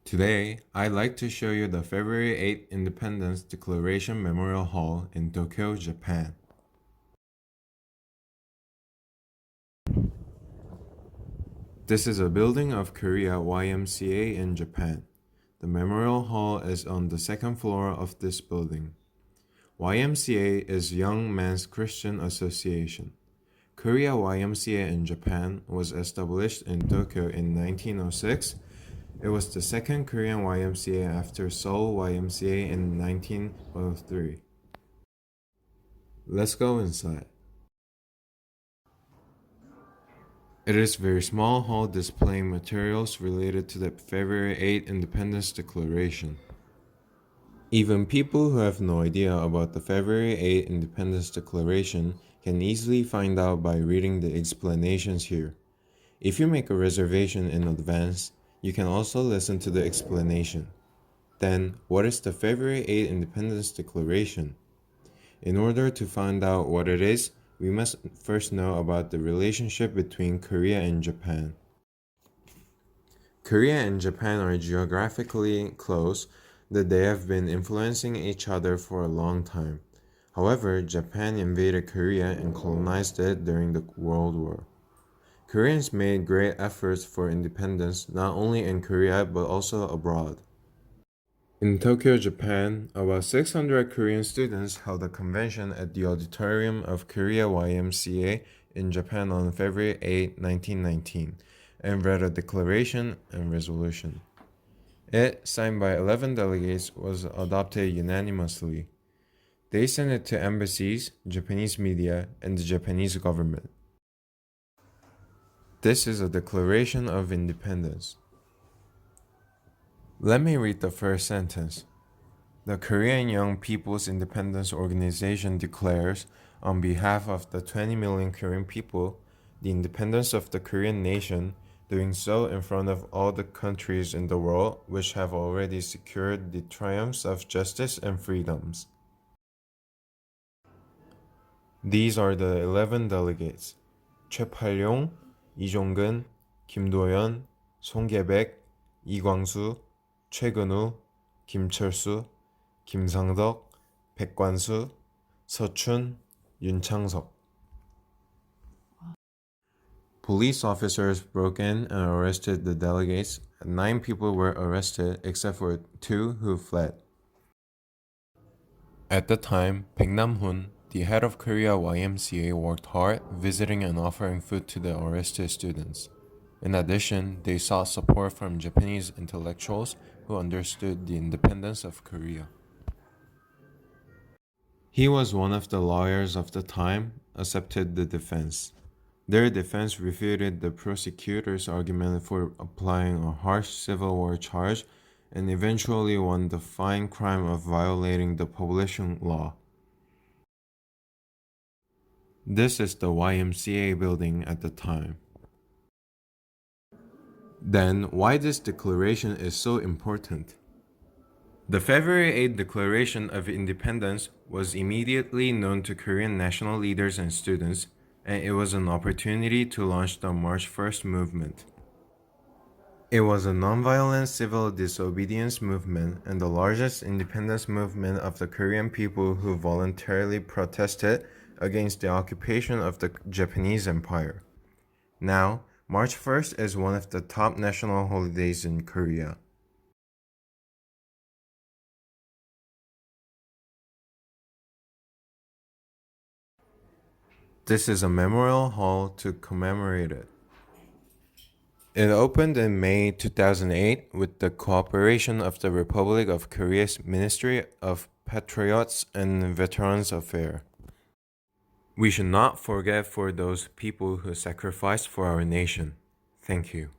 Today, I'd like to show you the February 8th Independence Declaration Memorial Hall in Tokyo, Japan. This is a building of Korea YMCA in Japan. The Memorial Hall is on the second floor of this building. YMCA is Young Men's Christian Association. Korea YMCA in Japan was established in Tokyo in 1906. It was the second Korean YMCA after Seoul YMCA in 1903. Let's go inside. It is a very small hall displaying materials related to the February 8 Independence Declaration. Even people who have no idea about the February 8 Independence Declaration can easily find out by reading the explanations here. If you make a reservation in advance, you can also listen to the explanation. Then, what is the February 8 Independence Declaration? In order to find out what it is, we must first know about the relationship between Korea and Japan. Korea and Japan are geographically close, that they have been influencing each other for a long time. However, Japan invaded Korea and colonized it during the World War. Koreans made great efforts for independence not only in Korea but also abroad. In Tokyo, Japan, about 600 Korean students held a convention at the auditorium of Korea YMCA in Japan on February 8, 1919, and read a declaration and resolution. It, signed by 11 delegates, was adopted unanimously. They sent it to embassies, Japanese media, and the Japanese government. This is a Declaration of Independence. Let me read the first sentence. The Korean Young People's Independence Organization declares, on behalf of the 20 million Korean people, the independence of the Korean nation, doing so in front of all the countries in the world which have already secured the triumphs of justice and freedoms. These are the 11 delegates: 최팔룡, 이종근, 김도연, 송계백, 이광수, 최근우, 김철수, 김상덕, 백관수, 서춘, 윤창석. Police officers broke in and arrested the delegates. 9 people were arrested except for 2 who fled. At the time, Baek Nam-hoon, the head of Korea YMCA, worked hard, visiting and offering food to the arrested students. In addition, they sought support from Japanese intellectuals who understood the independence of Korea. He was one of the lawyers of the time, accepted the defense. Their defense refuted the prosecutor's argument for applying a harsh civil war charge and eventually won the fine crime of violating the publishing law. This is the YMCA building at the time. Then, why this declaration is so important? The February 8 Declaration of Independence was immediately known to Korean national leaders and students, and it was an opportunity to launch the March 1st movement. It was a nonviolent civil disobedience movement and the largest independence movement of the Korean people who voluntarily protested against the occupation of the Japanese Empire. Now, March 1st is one of the top national holidays in Korea. This is a memorial hall to commemorate it. It opened in May 2008 with the cooperation of the Republic of Korea's Ministry of Patriots and Veterans Affairs. We should not forget for those people who sacrificed for our nation. Thank you.